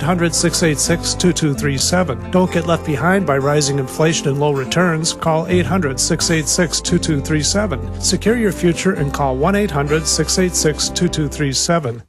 800-686-2237. Don't get left behind by rising inflation and low returns. Call 800-686-2237. Secure your future and call 1-800-686-2237.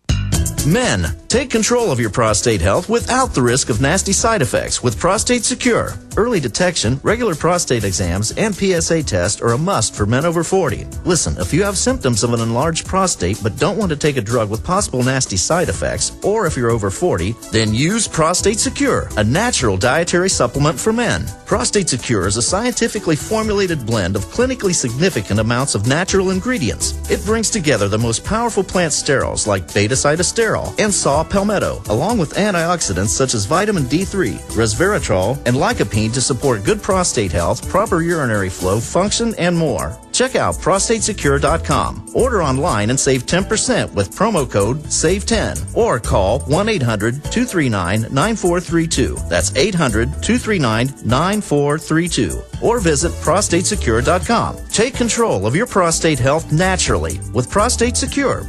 Men, take control of your prostate health without the risk of nasty side effects with Prostate Secure. Early detection, regular prostate exams, and PSA tests are a must for men over 40. Listen, if you have symptoms of an enlarged prostate but don't want to take a drug with possible nasty side effects, or if you're over 40, then use Prostate Secure, a natural dietary supplement for men. Prostate Secure is a scientifically formulated blend of clinically significant amounts of natural ingredients. It brings together the most powerful plant sterols like beta-sitosterol and saw palmetto, along with antioxidants such as vitamin D3, resveratrol, and lycopene to support good prostate health, proper urinary flow, function, and more. Check out prostatesecure.com. Order online and save 10% with promo code SAVE10 or call 1-800-239-9432. That's 800-239-9432. Or visit prostatesecure.com. Take control of your prostate health naturally with Prostate Secure.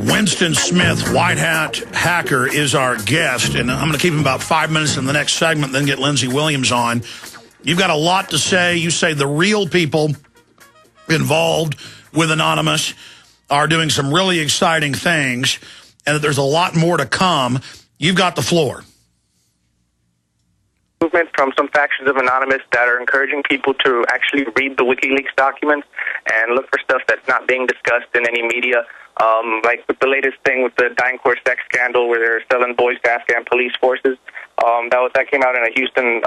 Winston Smith, white hat hacker, is our guest, and I'm going to keep him about 5 minutes in the next segment, then get Lindsey Williams on. You've got a lot to say. You say the real people involved with Anonymous are doing some really exciting things, and that there's a lot more to come. You've got the floor. Movement from some factions of Anonymous that are encouraging people to actually read the WikiLeaks documents and look for stuff that's not being discussed in any media. Like with the latest thing with the DynCorp sex scandal where they're selling boys to Afghan police forces. That came out in a Houston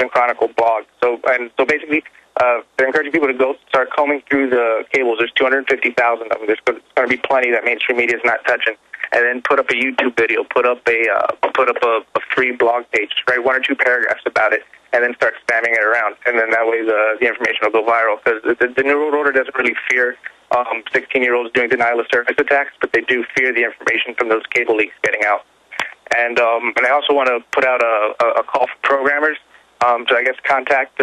Chronicle blog. So basically, they're encouraging people to go start combing through the cables. There's 250,000 of them. There's going to be plenty that mainstream media is not touching. And then put up a YouTube video, put up a free blog page, write 1 or 2 paragraphs about it, and then start spamming it around. And then that way the information will go viral. Because the New World Order doesn't really fear 16-year-olds doing denial of service attacks, but they do fear the information from those cable leaks getting out. And I also want to put out a call for programmers to, I guess, contact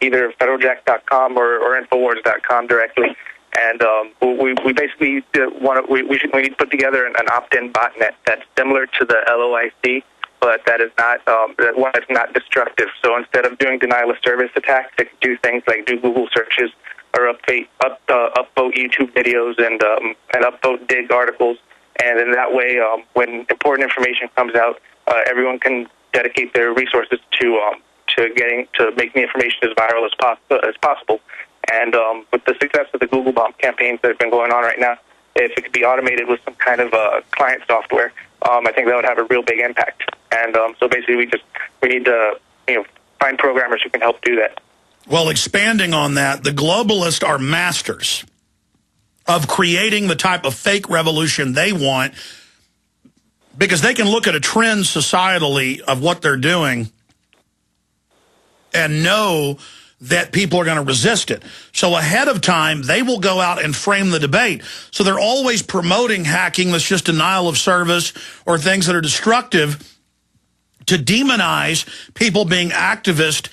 either federaljack.com or infowars.com directly. And we basically we need to put together an opt-in botnet that's similar to the LOIC, but that is not one that's not destructive. So instead of doing denial of service attacks, it can do things like do Google searches or upvote YouTube videos and upvote dig articles. And in that way, when important information comes out, everyone can dedicate their resources to making the information as viral as possible. And with the success of the Google bomb campaigns that have been going on right now, if it could be automated with some kind of client software, I think that would have a real big impact. And so basically, we need to find programmers who can help do that. Well, expanding on that, the globalists are masters of creating the type of fake revolution they want because they can look at a trend societally of what they're doing and know that people are going to resist it. So ahead of time, they will go out and frame the debate. So they're always promoting hacking that's just denial of service or things that are destructive to demonize people being activists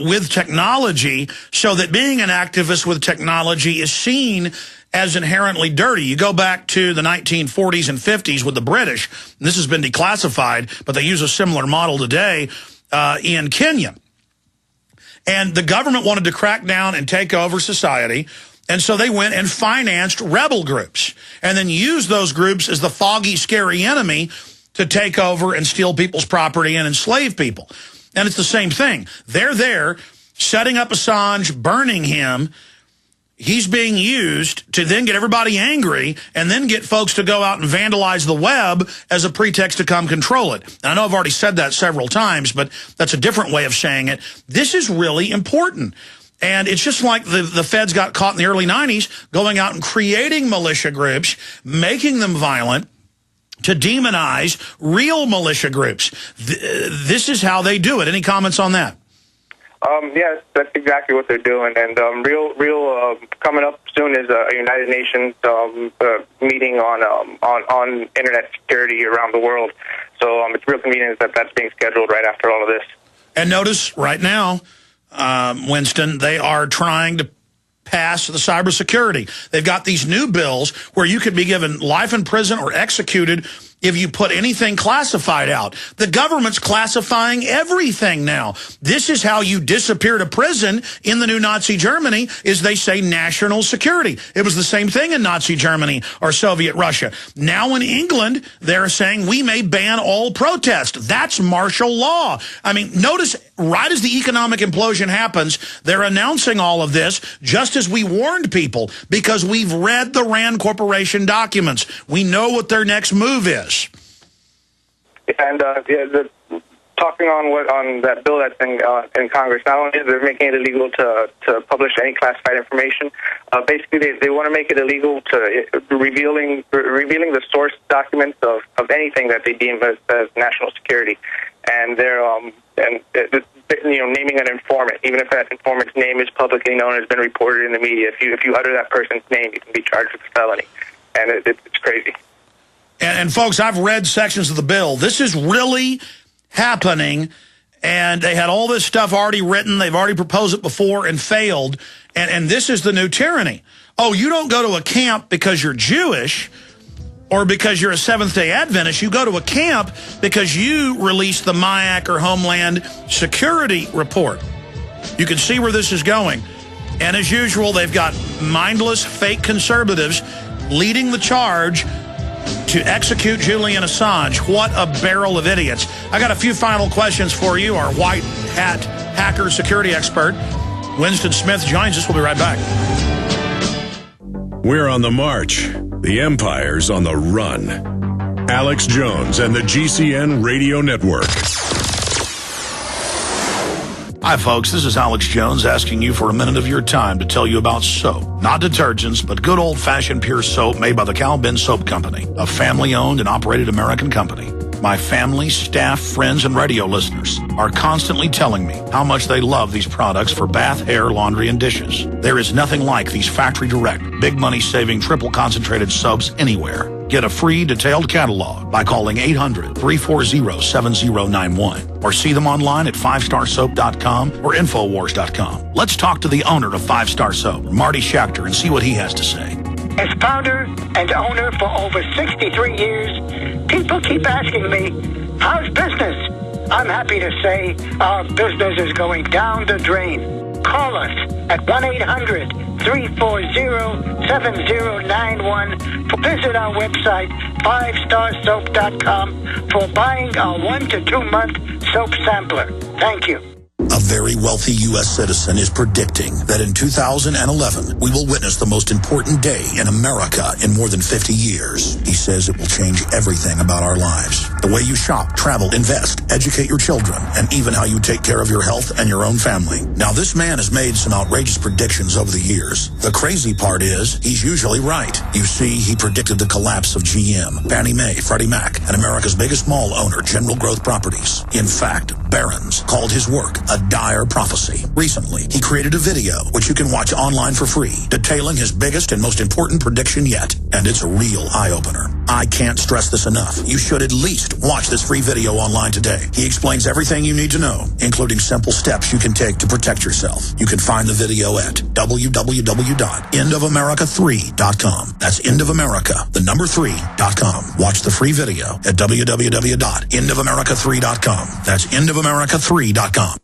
with technology, so that being an activist with technology is seen as inherently dirty. You go back to the 1940s and 50s with the British, and this has been declassified, but they use a similar model today in Kenya. And the government wanted to crack down and take over society, and so they went and financed rebel groups and then used those groups as the foggy, scary enemy to take over and steal people's property and enslave people. And it's the same thing. They're there setting up Assange, burning him. He's being used to then get everybody angry and then get folks to go out and vandalize the web as a pretext to come control it. And I know I've already said that several times, but that's a different way of saying it. This is really important. And it's just like the feds got caught in the early 90s going out and creating militia groups, making them violent, to demonize real militia groups. This is how they do it. Any comments on that? Yes, that's exactly what they're doing. And coming up soon is a United Nations meeting on internet security around the world. So it's real convenient that that's being scheduled right after all of this. And notice right now, Winston, they are trying to pass the cybersecurity. They've got these new bills where you could be given life in prison or executed if you put anything classified out. The government's classifying everything now. This is how you disappear to prison in the new Nazi Germany, is they say national security. It was the same thing in Nazi Germany or Soviet Russia. Now in England, they're saying we may ban all protest. That's martial law. I mean, notice right as the economic implosion happens, they're announcing all of this just as we warned people, because we've read the Rand Corporation documents. We know what their next move is. And talking on that bill that's in Congress, not only is they're making it illegal to publish any classified information, basically they want to make it illegal to revealing the source documents of anything that they deem as national security, and they're naming an informant, even if that informant's name is publicly known and has been reported in the media. If you utter that person's name, you can be charged with a felony, and it's crazy. And folks, I've read sections of the bill. This is really happening, and they had all this stuff already written. They've already proposed it before and failed, and this is the new tyranny. Oh, you don't go to a camp because you're Jewish or because you're a Seventh-day Adventist. You go to a camp because you released the MIAC or Homeland Security report. You can see where this is going. And as usual, they've got mindless, fake conservatives leading the charge to execute Julian Assange. What a barrel of idiots. I got a few final questions for you. Our white hat hacker security expert, Winston Smith, joins us. We'll be right back. We're on the march. The empire's on the run. Alex Jones and the GCN Radio Network. Hi, folks. This is Alex Jones asking you for a minute of your time to tell you about soap. Not detergents, but good old-fashioned pure soap made by the Cal Ben Soap Company, a family-owned and operated American company. My family, staff, friends, and radio listeners are constantly telling me how much they love these products for bath, hair, laundry, and dishes. There is nothing like these factory-direct, big money-saving, triple-concentrated soaps anywhere. Get a free detailed catalog by calling 800-340-7091 or see them online at 5starsoap.com or Infowars.com. Let's talk to the owner of 5 Star Soap, Marty Schachter, and see what he has to say. As founder and owner for over 63 years, people keep asking me, how's business? I'm happy to say our business is going down the drain. Call us at 1-800-340-7091 or visit our website, 5starsoap.com, for buying our 1 to 2 month soap sampler. Thank you. A very wealthy U.S. citizen is predicting that in 2011, we will witness the most important day in America in more than 50 years. He says it will change everything about our lives. The way you shop, travel, invest, educate your children, and even how you take care of your health and your own family. Now, this man has made some outrageous predictions over the years. The crazy part is, he's usually right. You see, he predicted the collapse of GM, Fannie Mae, Freddie Mac, and America's biggest mall owner, General Growth Properties. In fact, Barron's called his work a dire prophecy. Recently, he created a video, which you can watch online for free, detailing his biggest and most important prediction yet. And it's a real eye-opener. I can't stress this enough. You should at least watch this free video online today. He explains everything you need to know, including simple steps you can take to protect yourself. You can find the video at www.endofamerica3.com. That's endofamerica3.com. Watch the free video at www.endofamerica3.com. That's endofamerica3.com.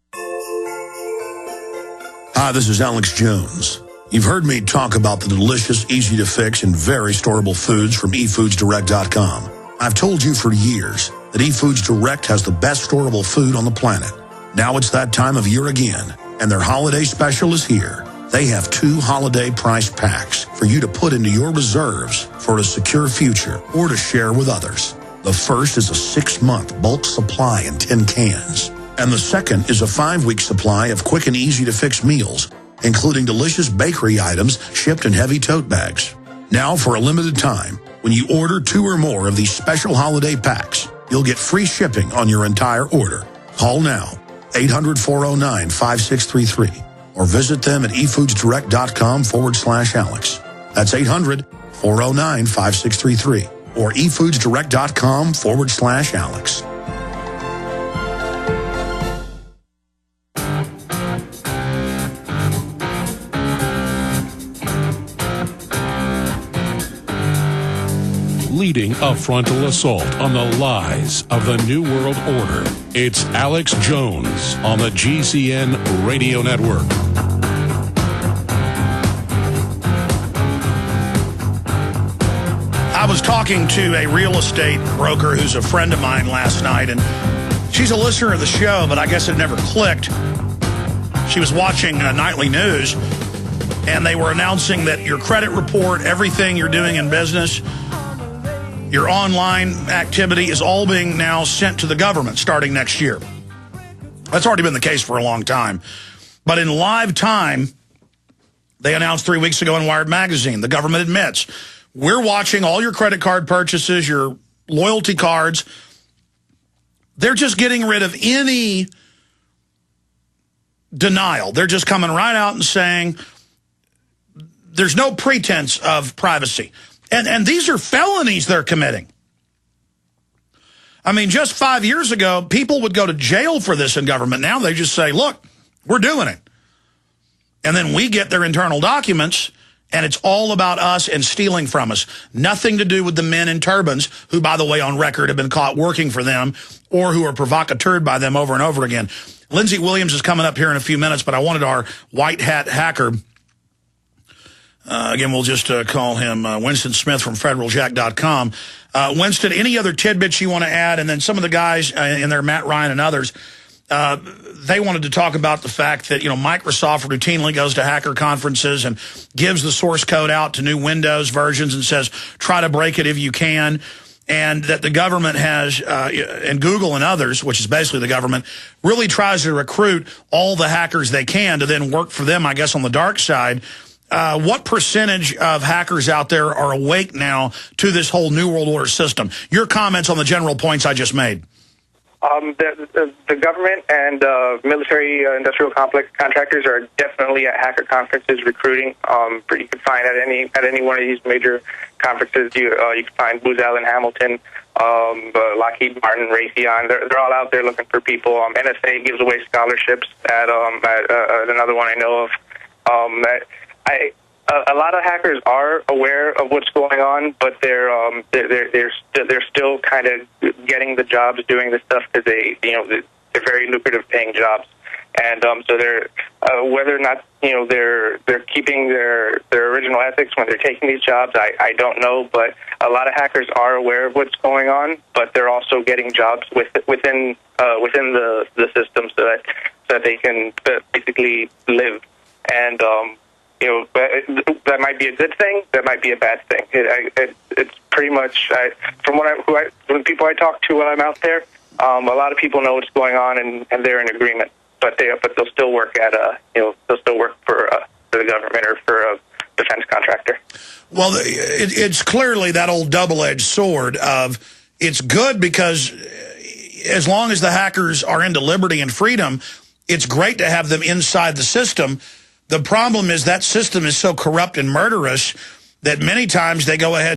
Hi, this is Alex Jones. You've heard me talk about the delicious, easy-to-fix, and very storable foods from eFoodsDirect.com. I've told you for years that eFoods Direct has the best storable food on the planet. Now it's that time of year again, and their holiday special is here. They have 2 holiday-priced packs for you to put into your reserves for a secure future or to share with others. The first is a 6-month bulk supply in 10 cans. And the second is a 5-week supply of quick and easy-to-fix meals, including delicious bakery items shipped in heavy tote bags. Now, for a limited time, when you order 2 or more of these special holiday packs, you'll get free shipping on your entire order. Call now 800-409-5633. Or visit them at efoodsdirect.com/Alex. That's 800-409-5633. Or efoodsdirect.com/Alex. Leading a frontal assault on the lies of the New World Order. It's Alex Jones on the GCN Radio Network. I was talking to a real estate broker who's a friend of mine last night, and she's a listener of the show, but I guess it never clicked. She was watching nightly news, and they were announcing that your credit report, everything you're doing in business, your online activity is all being now sent to the government starting next year. That's already been the case for a long time. But in live time, they announced 3 weeks ago in Wired Magazine, the government admits, we're watching all your credit card purchases, your loyalty cards. They're just getting rid of any denial. They're just coming right out and saying there's no pretense of privacy. And these are felonies they're committing. I mean, just 5 years ago, people would go to jail for this in government. Now they just say, look, we're doing it. And then we get their internal documents, and it's all about us and stealing from us. Nothing to do with the men in turbans, who, by the way, on record have been caught working for them or who are provocateured by them over and over again. Lindsey Williams is coming up here in a few minutes, but I wanted our white hat hacker, again, we'll just call him Winston Smith from federaljack.com. Winston, any other tidbits you want to add? And then some of the guys in there, Matt Ryan and others, they wanted to talk about the fact that, Microsoft routinely goes to hacker conferences and gives the source code out to new Windows versions and says, try to break it if you can. And that the government has, and Google and others, which is basically the government, really tries to recruit all the hackers they can to then work for them, I guess, on the dark side. What percentage of hackers out there are awake now to this whole New World Order system? Your comments on the general points I just made. The government and military industrial complex contractors are definitely at hacker conferences recruiting. You can find at any one of these major conferences. You can find Booz Allen Hamilton, Lockheed Martin, Raytheon. They're all out there looking for people. NSA gives away scholarships at another one I know of. A lot of hackers are aware of what's going on, but they're still kind of getting the jobs doing this stuff because they're very lucrative paying jobs, and so they're whether or not they're keeping their original ethics when they're taking these jobs, I don't know, but a lot of hackers are aware of what's going on, but they're also getting jobs within the system so that they can basically live. And that might be a good thing. That might be a bad thing. It's pretty much from when people I talk to when I'm out there. A lot of people know what's going on and they're in agreement. But they'll still work at they'll still work for the government or for a defense contractor. Well, it's clearly that old double-edged sword of it's good because as long as the hackers are into liberty and freedom, it's great to have them inside the system. The problem is that system is so corrupt and murderous that many times they go ahead